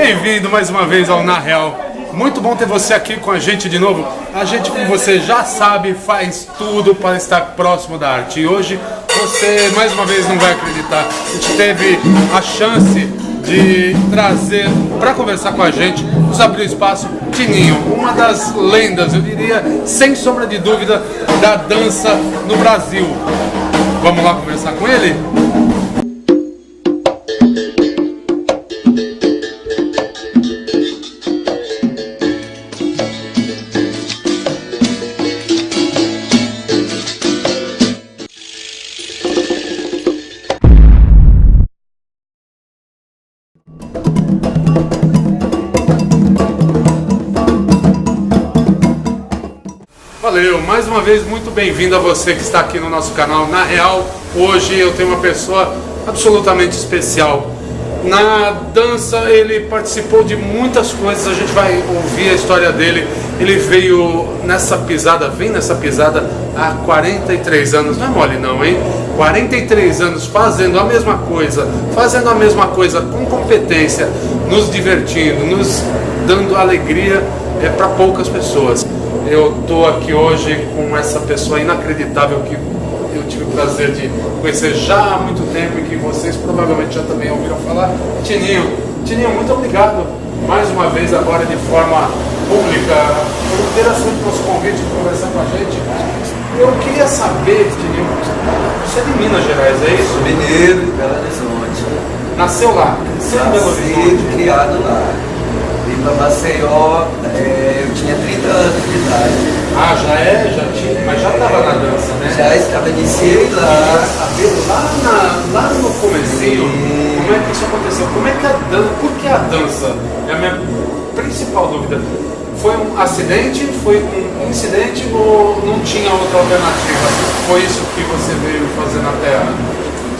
Bem-vindo mais uma vez ao Na Real. Muito bom ter você aqui com a gente de novo. A gente, como você já sabe, faz tudo para estar próximo da arte. E hoje você, mais uma vez, não vai acreditar. A gente teve a chance de trazer para conversar com a gente, nos abriu espaço, Tininho, uma das lendas, eu diria, sem sombra de dúvida, da dança no Brasil. Vamos lá conversar com ele? Valeu, mais uma vez muito bem-vindo a você que está aqui no nosso canal Na Real. Hoje eu tenho uma pessoa absolutamente especial. Na dança ele participou de muitas coisas, a gente vai ouvir a história dele. Ele veio nessa pisada, vem nessa pisada há 43 anos, não é mole não, hein? 43 anos fazendo a mesma coisa com competência, nos divertindo, nos dando alegria para poucas pessoas. Eu estou aqui hoje com essa pessoa inacreditável que eu tive o prazer de conhecer já há muito tempo e que vocês provavelmente já também ouviram falar. Tininho, muito obrigado mais uma vez agora de forma pública por ter aceito o nosso convite de conversar com a gente. Eu queria saber, Tininho, você é de Minas Gerais, é isso? Mineiro, de Belo Horizonte. Nasceu lá? Nasceu em Belo Horizonte? Criado lá. Vim para Maceió, eu tinha 30 anos de idade. Ah, já tinha, mas já estava na dança, né? Já estava, iniciei lá. Lá no comecinho, como é que isso aconteceu? Como é que a dança, por que a dança? É a minha principal dúvida. Foi um acidente, foi um incidente ou não tinha outra alternativa? Foi isso que você veio fazer na Terra?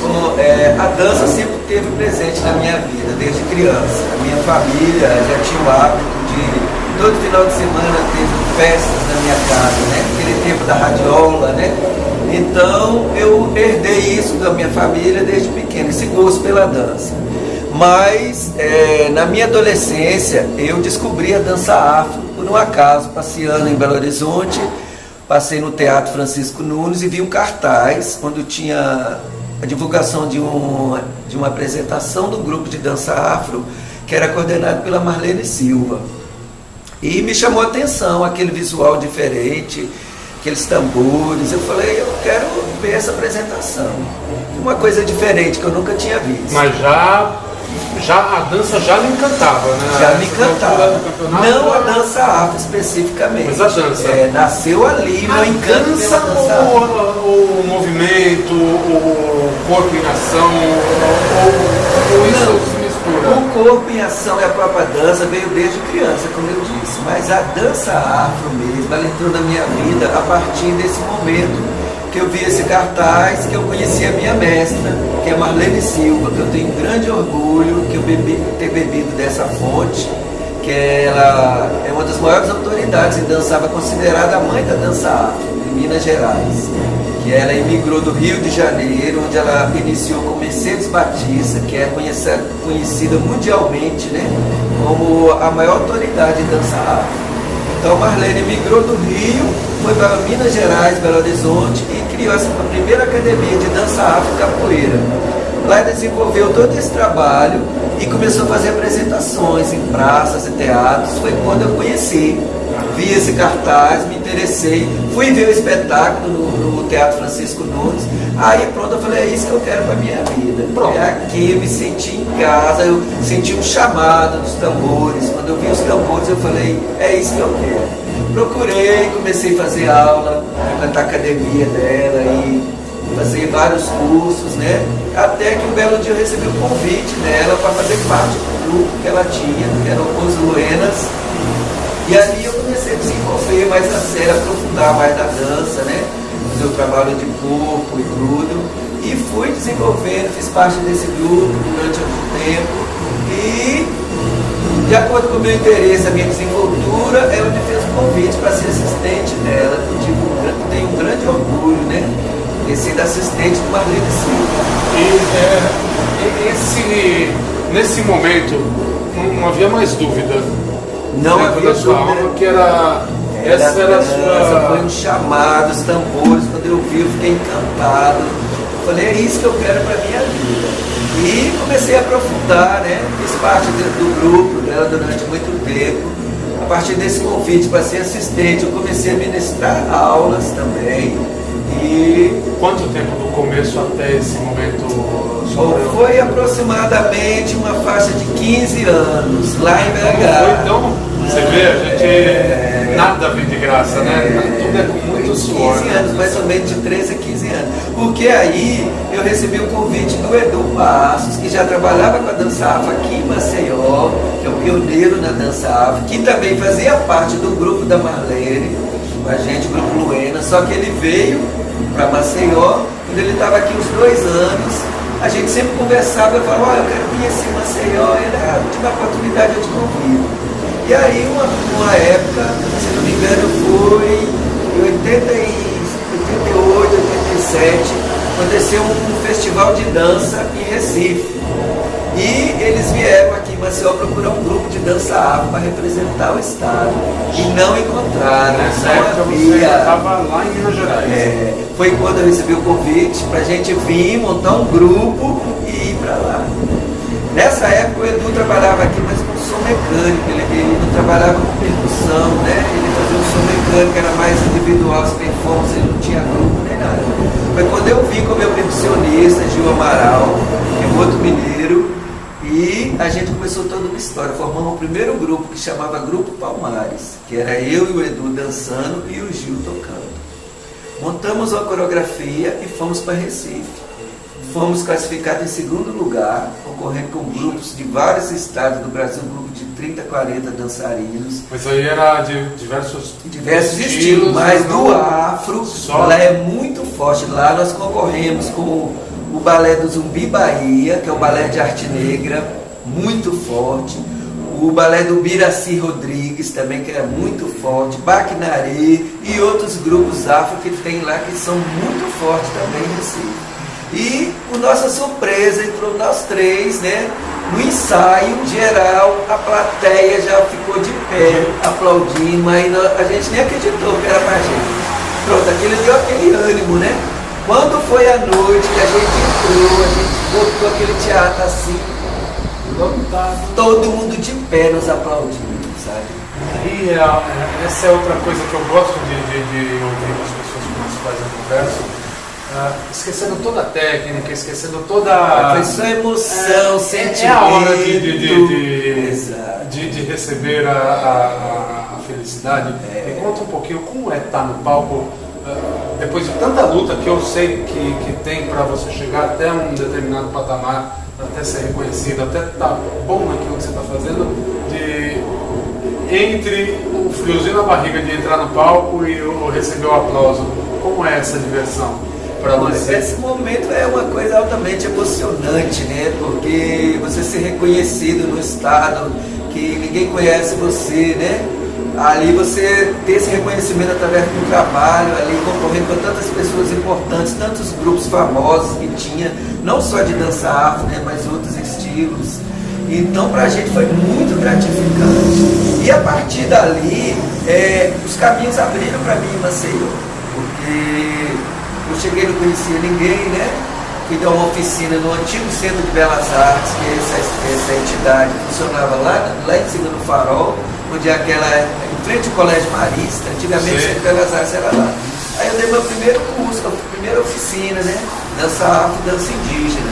Bom, a dança sempre esteve presente na minha vida, desde criança. A minha família já tinha o hábito de, todo final de semana, ter festas na minha casa, né? Aquele tempo da radiola, né? Então, eu herdei isso da minha família desde pequeno, esse gosto pela dança. Mas, na minha adolescência, eu descobri a dança afro, por um acaso, passeando em Belo Horizonte. Passei no Teatro Francisco Nunes e vi um cartaz, quando tinha a divulgação de uma apresentação do grupo de dança afro, que era coordenado pela Marlene Silva. E me chamou a atenção aquele visual diferente, aqueles tambores. Eu falei, eu quero ver essa apresentação. Uma coisa diferente que eu nunca tinha visto. Mas a dança já me encantava, né? Já me encantava. Não a dança afro especificamente. Mas a dança. Nasceu ali, no encanto dança pela dança afro. O movimento, o corpo em ação, ou isso se mistura? O corpo em ação e a própria dança veio desde criança, como eu disse. Mas a dança afro mesmo, ela entrou na minha vida a partir desse momento que eu vi esse cartaz, que eu conheci a minha mestra, que é Marlene Silva, que eu tenho grande orgulho que eu ter bebido dessa fonte, que ela é uma das maiores autoridades em dança afro, considerada a mãe da dança afro, em Minas Gerais. Que ela emigrou do Rio de Janeiro, onde ela iniciou com Mercedes Batista, que é conhecida mundialmente, né, como a maior autoridade em dança afro. Então Marlene migrou do Rio, foi para Minas Gerais, Belo Horizonte e criou essa primeira academia de dança afro capoeira. Lá desenvolveu todo esse trabalho e começou a fazer apresentações em praças e teatros. Foi quando eu conheci, vi esse cartaz, me interessei, fui ver o espetáculo no Teatro Francisco Nunes. Aí pronto, eu falei, é isso que eu quero para minha vida. Pronto. É aqui, eu me senti em casa, eu senti um chamado dos tambores. Quando eu vi os tambores, eu falei, é isso que eu quero. Procurei, comecei a fazer aula, frequentar a academia dela e fazer vários cursos, né? Até que um belo dia eu recebi um convite dela para fazer parte do grupo que ela tinha, que eram os Luenas. E ali eu comecei a desenvolver mais a sério, aprofundar mais da dança, né? Fazer o trabalho de corpo e tudo. E fui desenvolvendo, fiz parte desse grupo durante algum tempo. E, de acordo com o meu interesse, a minha desenvoltura, ela me fez um convite para ser assistente dela. Eu tenho um grande orgulho, né? Ter sido assistente do Marlene Silva. E nesse momento, não havia mais dúvida. Não dentro havia da sua dúvida. alma que era. Essa era a sua. Foi um chamado, os tambores, quando eu vi, eu fiquei encantado. Eu falei, é isso que eu quero para minha vida. E comecei a aprofundar, né? Fiz parte do grupo dela durante muito tempo. A partir desse convite para ser assistente, eu comecei a ministrar aulas também. E quanto tempo do começo até esse momento? Foi aproximadamente uma faixa de 15 anos, lá em BH. Então, você vê, a gente nada vem de graça, né? Tudo é com muito suor. 15 anos, mais ou menos de 13 a 15 anos. Porque aí eu recebi o convite do Edu Passos, que já trabalhava com a dança afro aqui em Maceió, que é o pioneiro na dança afro, que também fazia parte do grupo da Marlene, com a gente, o grupo Luena, só que ele veio para Maceió, quando ele estava aqui uns 2 anos, a gente sempre conversava, eu falava, eu quero conhecer Maceió, ele, tive a oportunidade, eu te convido. E aí, uma época, se não me engano, foi em 88, 87, aconteceu um festival de dança em Recife. E eles vieram aqui em Maceió procurar um grupo de dança afro para representar o estado. E não encontraram. Nessa época você estava lá em Minas Gerais. Foi quando eu recebi o convite para a gente vir montar um grupo e ir para lá. Nessa época o Edu trabalhava aqui, mas com som mecânico. Ele não trabalhava com percussão, né? Ele fazia um som mecânico, era mais individual, as performances, ele não tinha grupo nem nada. Foi quando eu vim com o meu percussionista, Gil Amaral, que é um outro mineiro. E a gente começou toda uma história, formamos o primeiro grupo que chamava Grupo Palmares, que era eu e o Edu dançando e o Gil tocando. Montamos uma coreografia e fomos para Recife. Fomos classificados em 2º lugar, concorrendo com grupos de vários estados do Brasil, um grupo de 30, 40 dançarinos. Mas aí era de diversos estilos, mas do afro, lá é muito forte. Lá nós concorremos com o balé do Zumbi Bahia, que é o balé de arte negra, muito forte. O balé do Biraci Rodrigues, também, que era muito forte. Baquinaré e outros grupos afro que tem lá, que são muito fortes também em Recife. E, com nossa surpresa, entrou nós 3, né? No ensaio geral, a plateia já ficou de pé, aplaudindo, mas a gente nem acreditou que era pra gente. Pronto, aquilo deu aquele ânimo, né? Quando foi a noite que a gente entrou, a gente botou aquele teatro assim, todo mundo de pé nos aplaudindo, sabe? E essa é outra coisa que eu gosto de ouvir das pessoas com as quais eu converso. Esquecendo toda a técnica, esquecendo toda foi só emoção, sentimento. É a hora de receber a felicidade. Me conta um pouquinho como é estar no palco, depois de tanta luta que eu sei que tem para você chegar até um determinado patamar, até ser reconhecido, até estar bom naquilo que você está fazendo, entre o friozinho na barriga de entrar no palco e receber o aplauso. Como é essa diversão? Esse momento é uma coisa altamente emocionante, né? Porque você ser reconhecido no estado, que ninguém conhece você, né? Ali você ter esse reconhecimento através do trabalho, ali concorrendo com tantas pessoas importantes, tantos grupos famosos que tinha, não só de dança afro, né? Mas outros estilos. Então pra gente foi muito gratificante. E a partir dali, os caminhos abriram para mim em Maceió, porque eu cheguei, não conhecia ninguém, né? Fui dar uma oficina no antigo Centro de Belas Artes, que essa entidade funcionava lá em cima do Farol, onde é em frente ao Colégio Marista, antigamente o Centro de Belas Artes era lá. Aí eu dei meu primeiro curso, a primeira oficina, né? Dança afro, dança indígena.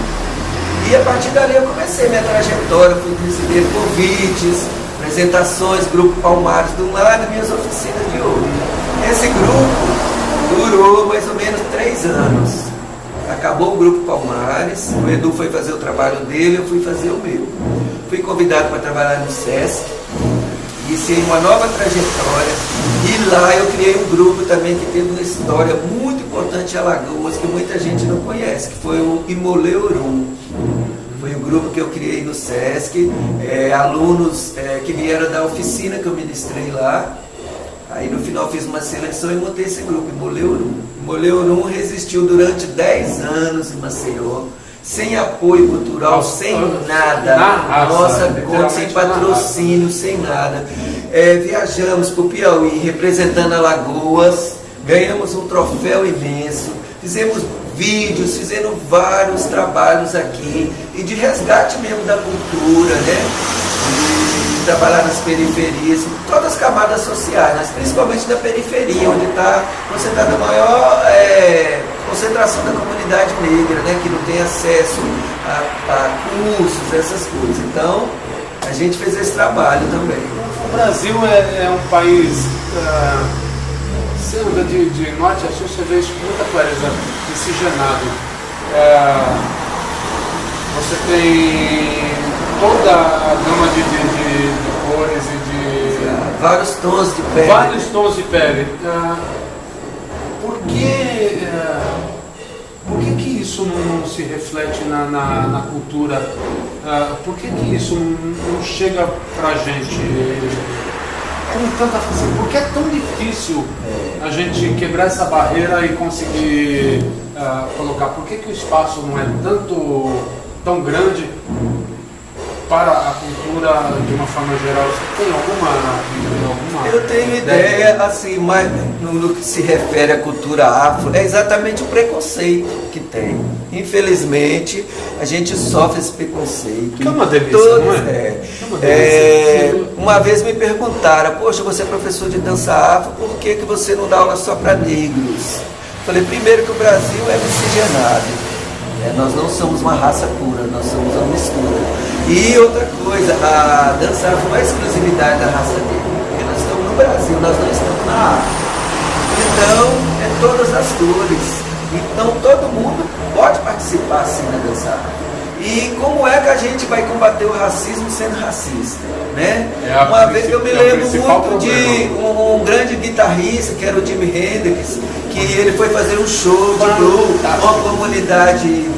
E a partir dali eu comecei minha trajetória, fui receber convites, apresentações, Grupo Palmares, de um lado, minhas oficinas de outro. Esse grupo durou mais ou menos 3 anos. Acabou o Grupo Palmares, o Edu foi fazer o trabalho dele, eu fui fazer o meu. Fui convidado para trabalhar no SESC, iniciei uma nova trajetória e lá eu criei um grupo também que teve uma história muito importante em Alagoas, que muita gente não conhece, que foi o Imoleorum. Foi o grupo que eu criei no SESC, alunos que vieram da oficina que eu ministrei lá. Aí no final fiz uma seleção e montei esse grupo, Imoleorum. Imoleorum resistiu durante 10 anos em Maceió. sem apoio cultural, sem nada, sem patrocínio, sem nada. Viajamos para o Piauí representando Alagoas, ganhamos um troféu imenso, fizemos vídeos, fizemos vários trabalhos aqui, e de resgate mesmo da cultura, né? De trabalhar nas periferias, em todas as camadas sociais, mas principalmente da periferia, onde está concentrada a maior concentração da comunidade negra, né? Que não tem acesso a cursos, essas coisas. Então, a gente fez esse trabalho também. O Brasil é um país... Você anda de norte a sul, você vê isso com muita clareza, miscigenado. Você tem toda a gama de cores e de... vários tons de pele. Vários tons de pele. Por que isso não se reflete na cultura? Por que isso não chega pra gente? Com tanta facilidade. Por que é tão difícil a gente quebrar essa barreira e conseguir colocar? Por que o espaço não é tão grande para a cultura de uma forma geral? Você tem alguma... Eu tenho ideia, assim, mas no que se refere à cultura afro, é exatamente o preconceito que tem. Infelizmente, a gente sofre esse preconceito. Que é uma delícia, não é? Uma vez me perguntaram, poxa, você é professor de dança afro, por que você não dá aula só para negros? Falei, primeiro que o Brasil é miscigenado. Nós não somos uma raça pura, nós somos uma mistura. E outra coisa, a dança afro não é exclusividade da raça negra, porque nós estamos no Brasil, nós não estamos na África. Então, é todas as cores. Então, todo mundo pode participar assim na dança afro. E como é que a gente vai combater o racismo sendo racista? Né? Uma vez eu me lembro muito de um grande guitarrista, que era o Jimi Hendrix, que ele foi fazer um show de blues com uma comunidade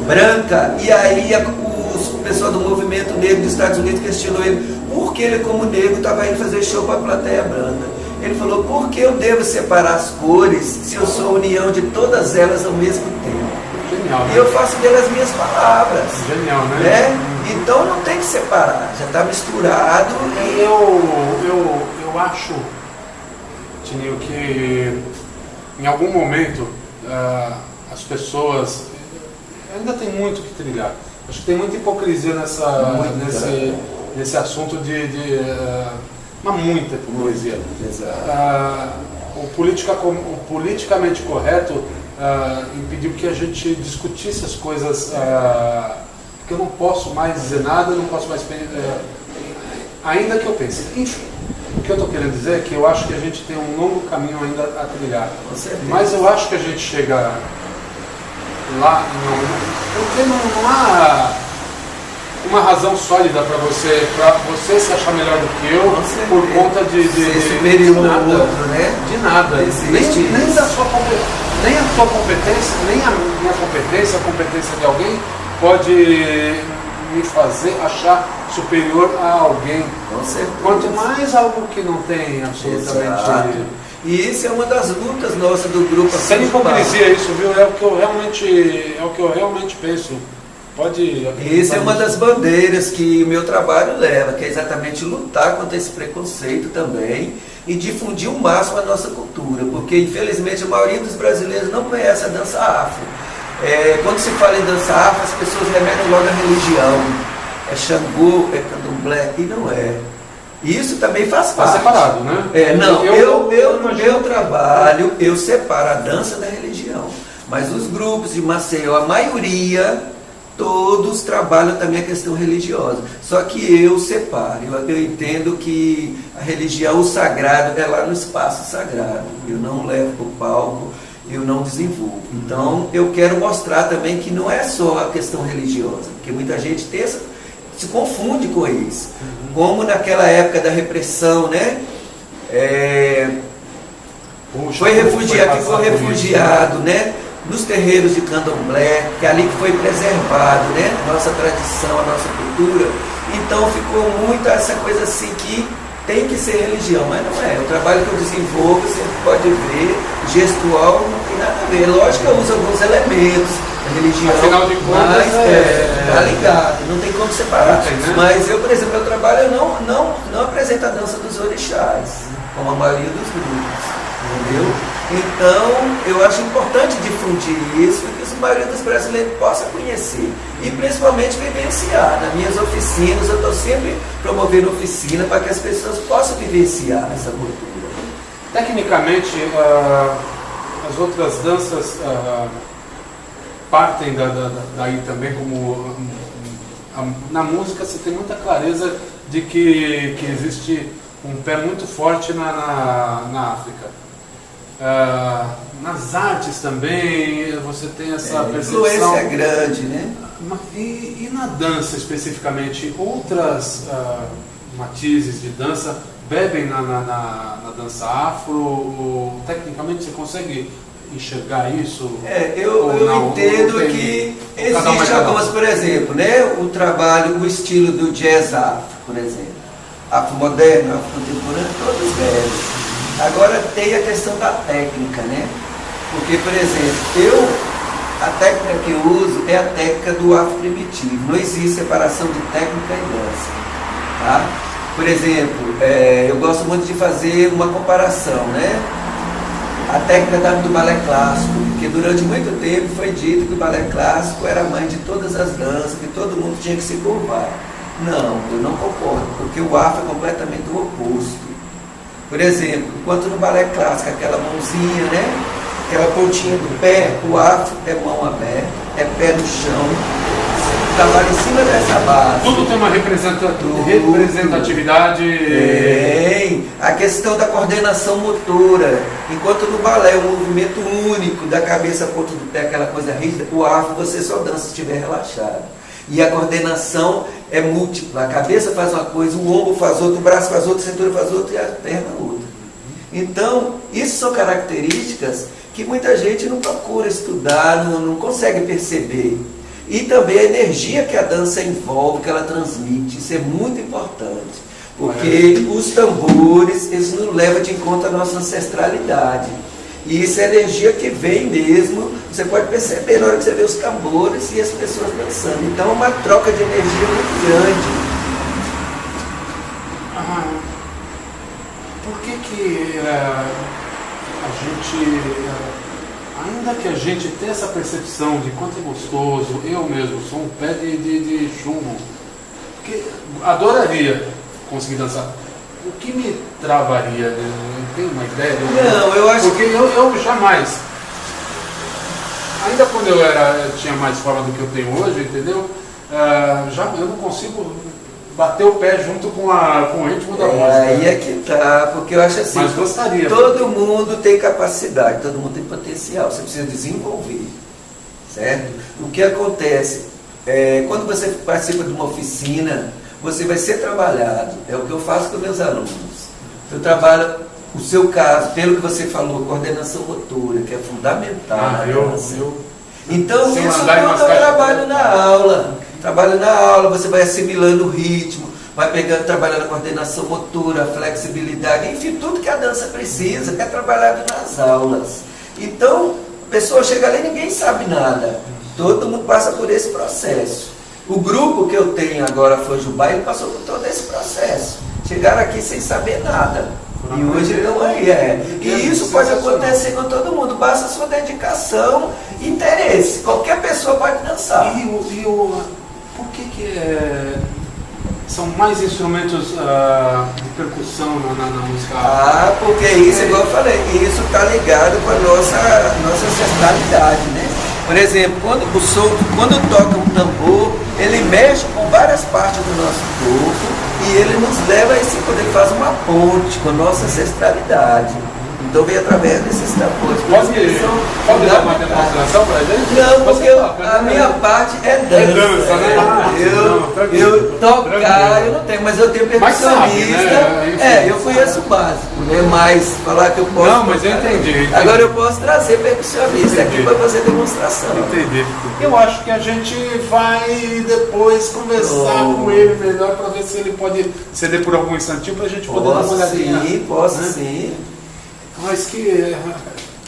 branca, e aí o pessoal do movimento negro dos Estados Unidos questionou ele por que ele, como negro, estava indo fazer show para a plateia branca. Ele falou, por que eu devo separar as cores se eu sou a união de todas elas ao mesmo tempo? Genial, né? E eu faço dele as minhas palavras. Genial, né? Então não tem que separar, já está misturado. Eu acho, Tininho, que em algum momento as pessoas ainda tem muito que trilhar. Acho que tem muita hipocrisia nesse assunto muita hipocrisia. O politicamente correto impediu que a gente discutisse as coisas, porque eu não posso mais dizer nada, eu não posso mais ainda que eu pense. Enfim, o que eu estou querendo dizer é que eu acho que a gente tem um longo caminho ainda a trilhar. Mas eu acho que a gente chega lá, porque não há uma razão sólida para você se achar melhor do que eu por conta de superior ao outro, né? De nada. Nem da sua competência. Nem a tua competência, nem a minha competência, a competência de alguém pode me fazer achar superior a alguém. Quanto mais algo que não tem absolutamente... Exato. E isso é uma das lutas nossas do grupo. Sem hipocrisia isso, viu? É o que eu realmente penso. Isso é uma das bandeiras que o meu trabalho leva, que é exatamente lutar contra esse preconceito também e difundir o máximo a nossa cultura, porque infelizmente a maioria dos brasileiros não conhece a dança afro. Quando se fala em dança afro, as pessoas remetem logo à religião. É Xangô, é Candomblé, e não é. Isso também faz parte. Está separado, né? No meu trabalho, eu separo a dança da religião. Mas os grupos de Maceió, a maioria... todos trabalham também a questão religiosa. Só que eu separo. Eu entendo que a religião, o sagrado, é lá no espaço sagrado. Eu não levo para o palco, eu não desenvolvo. Então, eu quero mostrar também que não é só a questão religiosa, porque muita gente se confunde com isso. Como naquela época da repressão, né? Ficou refugiado, né? Nos terreiros de Candomblé, que é ali que foi preservado, né? Nossa tradição, a nossa cultura. Então ficou muito essa coisa assim que tem que ser religião, mas não é. O trabalho que eu desenvolvo, você pode ver, gestual, não tem nada a ver. Lógico que eu uso alguns elementos da religião, afinal de contas, mas tá ligado, não tem como separar. Tem, né? Mas eu, por exemplo, eu trabalho, eu não apresento a dança dos orixás, como a maioria dos grupos, entendeu? Então, eu acho importante difundir isso, para que a maioria dos brasileiros possa conhecer e principalmente vivenciar. Nas minhas oficinas, eu estou sempre promovendo oficina para que as pessoas possam vivenciar essa cultura. Tecnicamente, as outras danças partem daí também, como na música você tem muita clareza de que existe um pé muito forte na África. Nas artes também você tem essa percepção. A influência é grande, né? E na dança especificamente, outras matizes de dança bebem na dança afro? Ou, tecnicamente você consegue enxergar isso? Eu entendo que existem algumas, por exemplo, né? O estilo do jazz afro, por exemplo. Afro-moderno, afro-contemporâneo, todos bebem. Agora tem a questão da técnica, né? Porque, por exemplo, a técnica que eu uso é a técnica do afro primitivo. Não existe separação de técnica e dança, tá? Por exemplo, eu gosto muito de fazer uma comparação, né? A técnica do balé clássico, porque durante muito tempo foi dito que o balé clássico era a mãe de todas as danças, que todo mundo tinha que se curvar. Não, eu não concordo, porque o afro é completamente o oposto. Por exemplo, enquanto no balé clássico, aquela mãozinha, né? Aquela pontinha do pé, o afro é mão aberta, é pé no chão, trabalha em cima dessa base. Tudo tem uma representatividade. Tem. A questão da coordenação motora. Enquanto no balé é um movimento único, da cabeça a ponta do pé, aquela coisa rígida, o afro você só dança se estiver relaxado. E a coordenação é múltipla. A cabeça faz uma coisa, o ombro faz outra, o braço faz outra, a cintura faz outra e a perna outra. Então, isso são características que muita gente não procura estudar, não consegue perceber. E também a energia que a dança envolve, que ela transmite. Isso é muito importante. Porque os tambores, eles nos levam de conta a nossa ancestralidade. E isso é energia que vem mesmo, você pode perceber na hora que você vê os tambores e as pessoas dançando. Então é uma troca de energia muito grande. Por que a gente, ainda que a gente tenha essa percepção de quanto é gostoso, eu mesmo sou um pé de chumbo, porque adoraria conseguir dançar. O que me travaria? Eu tenho uma ideia? Não, eu acho porque eu jamais. Ainda quando eu tinha mais forma do que eu tenho hoje, entendeu? Eu não consigo bater o pé junto com o ritmo da música. Aí é que tá, porque eu acho assim, mas gostaria. Todo mundo tem capacidade, todo mundo tem potencial, você precisa desenvolver, certo? O que acontece, quando você participa de uma oficina, você vai ser trabalhado, é o que eu faço com meus alunos. Eu trabalho, o seu caso, pelo que você falou, coordenação motora, que é fundamental. Então, isso tudo eu trabalho na aula. Trabalho na aula, você vai assimilando o ritmo, vai pegando, trabalhando a coordenação motora, a flexibilidade, enfim, tudo que a dança precisa é trabalhado nas aulas. Então, a pessoa chega ali e ninguém sabe nada. Todo mundo passa por esse processo. O grupo que eu tenho agora, Fojubá, ele passou por todo esse processo. Chegaram aqui sem saber nada. E hoje estão aí. E isso pode acontecer com todo mundo. Basta a sua dedicação e interesse. Qualquer pessoa pode dançar. Por que são mais instrumentos de percussão na música? Porque isso, igual eu falei, isso está ligado com a nossa ancestralidade, né? Por exemplo, quando toca um tambor, ele mexe com várias partes do nosso corpo e ele nos leva a esse poder, ele faz uma ponte com a nossa ancestralidade. Então vem através desses tambores. Pode dar uma demonstração para a gente? Não, porque a minha parte é dança. Né? Eu tocar, eu não tenho, mas eu tenho percussionista. Né? Eu conheço o básico, né? Mas falar que eu posso. Não, mas eu entendi. Agora eu posso trazer percussionista aqui para fazer demonstração. Entendi. Eu acho que a gente vai depois conversar com ele melhor para ver se ele pode ceder por algum instantinho para a gente poder dar uma olhadinha. Sim, posso sim. Mas que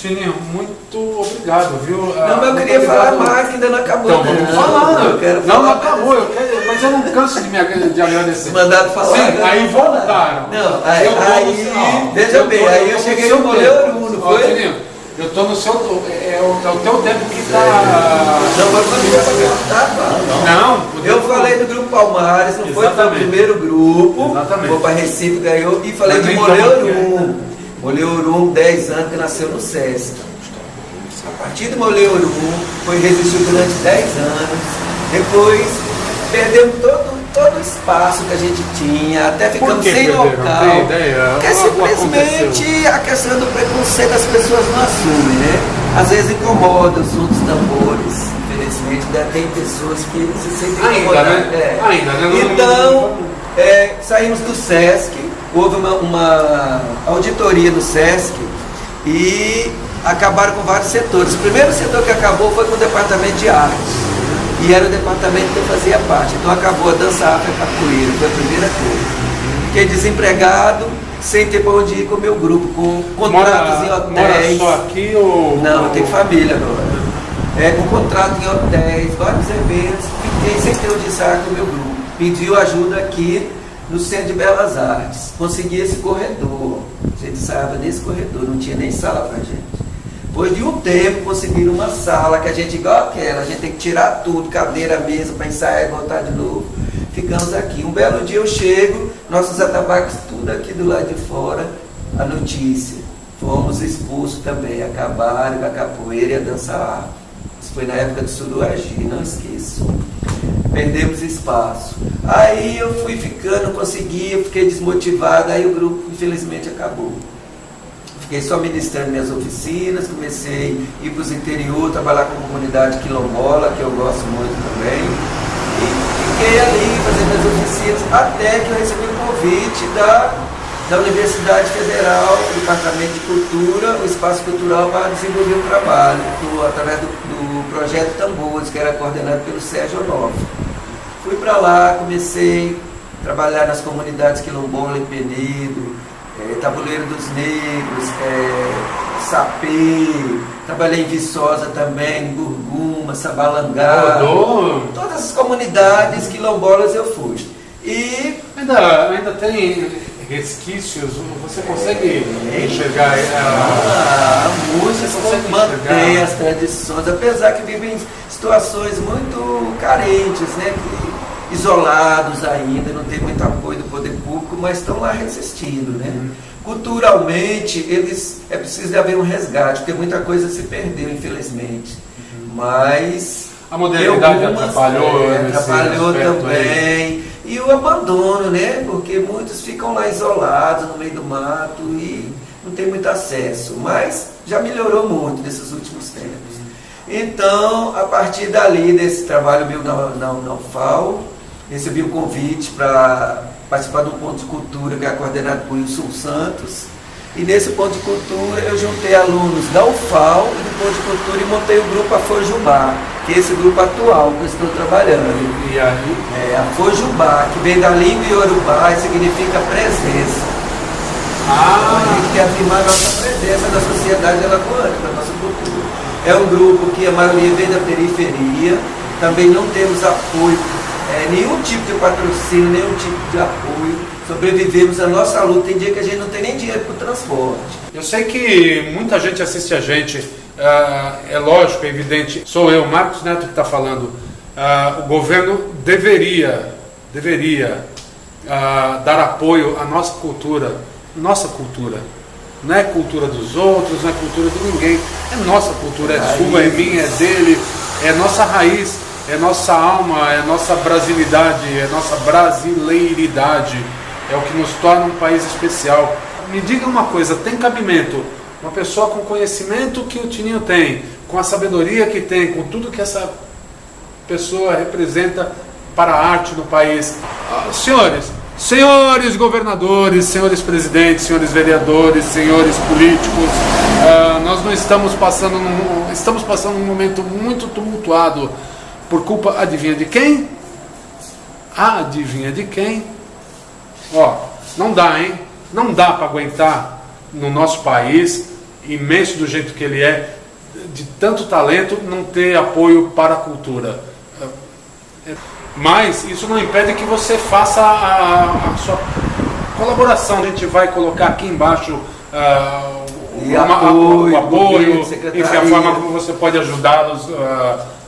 Tininho, muito obrigado, viu? Não, mas eu queria falar mais, que ainda não acabou. Então, vamos falar. Eu quero não falar acabou, mas eu não canso de agradecer. Mandado falar. Sim, aí voltaram. Não, aí veja bem, aí eu cheguei no Moleiro, não foi? Tininho, eu tô no seu... É o teu tempo que tá... Não, mas não deu pra cortar, não. Eu falei do Grupo Palmares, não foi? Foi o primeiro grupo. Exatamente. Foi para Recife, ganhou. E falei de Moleiro. Moleiro, 10 anos, que nasceu no SESC. A partir do Moleiro, resistiu durante 10 anos. Depois, perdemos todo o espaço que a gente tinha, até ficamos sem local. Porque simplesmente a questão do preconceito as pessoas não assumem, né? Às vezes incomoda os outros tambores. Infelizmente, ainda tem pessoas que se sentem incomodadas. Então, saímos do SESC, houve uma auditoria do SESC e acabaram com vários setores. O primeiro setor que acabou foi com o departamento de artes, e era o departamento que eu fazia parte. Então acabou a dança afro e capoeira, foi a primeira coisa. Fiquei desempregado, sem ter para onde ir com o meu grupo, com contratos em hotéis. Mora só aqui ou... Não, eu tenho família agora. Com contrato em hotéis, vários eventos, fiquei sem ter onde sair com o meu grupo. Pediu ajuda aqui no Centro de Belas Artes. Consegui esse corredor. A gente ensaiava nesse corredor, não tinha nem sala pra gente. Depois de um tempo, conseguiram uma sala que a gente, igual aquela, a gente tem que tirar tudo, cadeira, mesa, para ensaiar e voltar de novo. Ficamos aqui. Um belo dia eu chego, nossos atabaques tudo aqui do lado de fora, a notícia. Fomos expulsos também, acabaram com a capoeira e a dança afro. Isso foi na época do Suruagi, não esqueço. Perdemos espaço. Aí eu fui ficando, não conseguia, fiquei desmotivado, aí o grupo infelizmente acabou. Fiquei só ministrando minhas oficinas, comecei a ir para os interior, trabalhar com a comunidade quilombola, que eu gosto muito também. E fiquei ali fazendo as oficinas, até que eu recebi um convite da Universidade Federal, do Departamento de Cultura, o Espaço Cultural, para desenvolver um trabalho, através do projeto Tambores, que era coordenado pelo Sérgio Onofre. Fui para lá, comecei a trabalhar nas comunidades quilombola em Penedo, Tabuleiro dos Negros, Sapê, trabalhei em Viçosa também, em Gurguma, Sabalangá, todas as comunidades quilombolas eu fui. E ainda tem resquícios, você consegue enxergar a música, mantém as tradições, apesar que vivem situações muito carentes, né? Isolados ainda, não tem muito apoio do poder público, mas estão lá resistindo, né? Culturalmente, é preciso haver um resgate, porque muita coisa se perdeu, infelizmente. Mas a modernidade atrapalhou também. E o abandono, né? Porque muitos ficam lá isolados no meio do mato e não tem muito acesso. Mas já melhorou muito nesses últimos tempos. Então, a partir dali, desse trabalho meu na UFAL, recebi um convite para participar de um ponto de cultura que é coordenado por Wilson Santos. E nesse ponto de cultura eu juntei alunos da UFAL e do ponto de cultura e montei o grupo Afojubá, que é esse grupo atual que eu estou trabalhando. E aí? Afojubá, que vem da língua iorubá e significa presença. Então, a gente quer afirmar a nossa presença na sociedade alagoana, na nossa cultura. É um grupo que a maioria vem da periferia, também não temos apoio, nenhum tipo de patrocínio, nenhum tipo de apoio. Sobrevivemos a nossa luta. Tem dia que a gente não tem nem dinheiro para o transporte. Eu sei que muita gente assiste a gente, é lógico, é evidente, sou eu, Marcos Neto, que está falando. O governo deveria dar apoio à nossa cultura. Não é cultura dos outros, não é cultura de ninguém. É nossa cultura, é sua, é minha, é dele, é nossa raiz, é nossa alma, é nossa brasilidade, é nossa brasileiridade. É o que nos torna um país especial. Me diga uma coisa, tem cabimento uma pessoa com o conhecimento que o Tininho tem, com a sabedoria que tem, com tudo que essa pessoa representa para a arte no país? Senhores governadores, senhores presidentes, senhores vereadores, senhores políticos, nós não estamos passando um momento muito tumultuado por culpa, adivinha de quem? Adivinha de quem? Não dá, hein? Não dá para aguentar no nosso país imenso do jeito que ele é, de tanto talento, não ter apoio para a cultura. Mas isso não impede que você faça a sua colaboração. A gente vai colocar aqui embaixo o apoio, enfim, a forma como você pode ajudá-los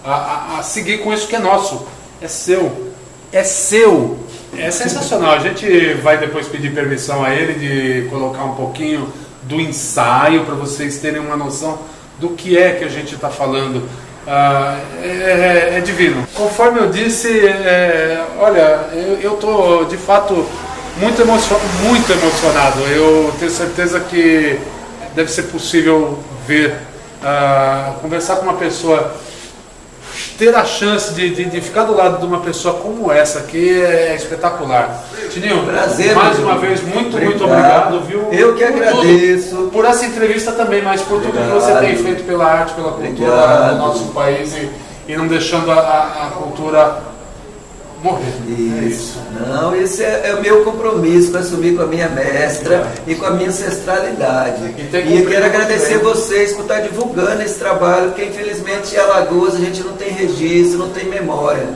a seguir com isso que é nosso. É seu. É seu. É sensacional. A gente vai depois pedir permissão a ele de colocar um pouquinho do ensaio para vocês terem uma noção do que é que a gente está falando. É divino. Conforme eu disse, olha, eu estou de fato muito emocionado. Eu tenho certeza que deve ser possível ver, conversar com uma pessoa, ter a chance de ficar do lado de uma pessoa como essa aqui é espetacular. Tininho, prazer, mais uma vez, muito obrigado, viu? Eu que agradeço. Por essa entrevista também, mas por tudo que você tem feito pela arte, pela cultura do nosso país e não deixando a cultura morrer. Isso. Não, esse é o meu compromisso para assumir com a minha mestra e com a minha ancestralidade. E eu quero agradecer vocês por estar divulgando esse trabalho, porque infelizmente em Alagoas a gente não tem registro, não tem memória.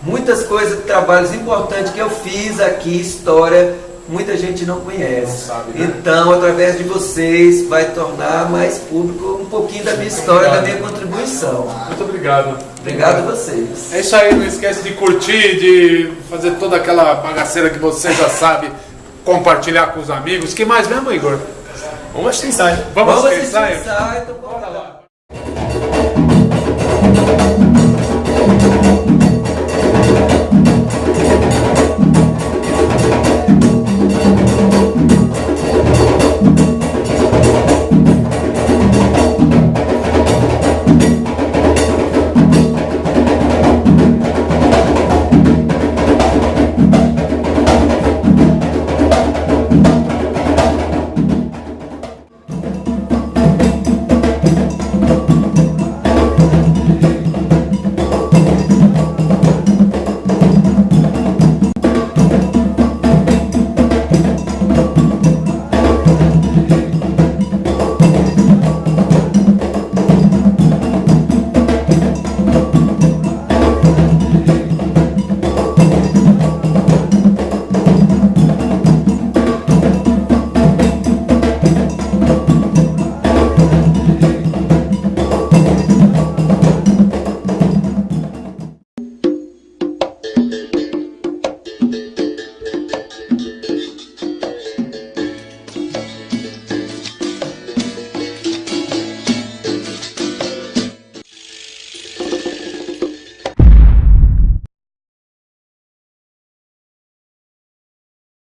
Muitas coisas, trabalhos importantes que eu fiz aqui, história, muita gente não conhece. Não sabe, né? Então, através de vocês, vai tornar mais público um pouquinho da minha história, da minha contribuição. Muito obrigado. Obrigado a vocês. É isso aí, não esquece de curtir, de fazer toda aquela bagaceira que você já sabe, compartilhar com os amigos. Que mais mesmo, Igor? Vamos assistir ensaio. Vamos assistir ensaio. Então, bora lá.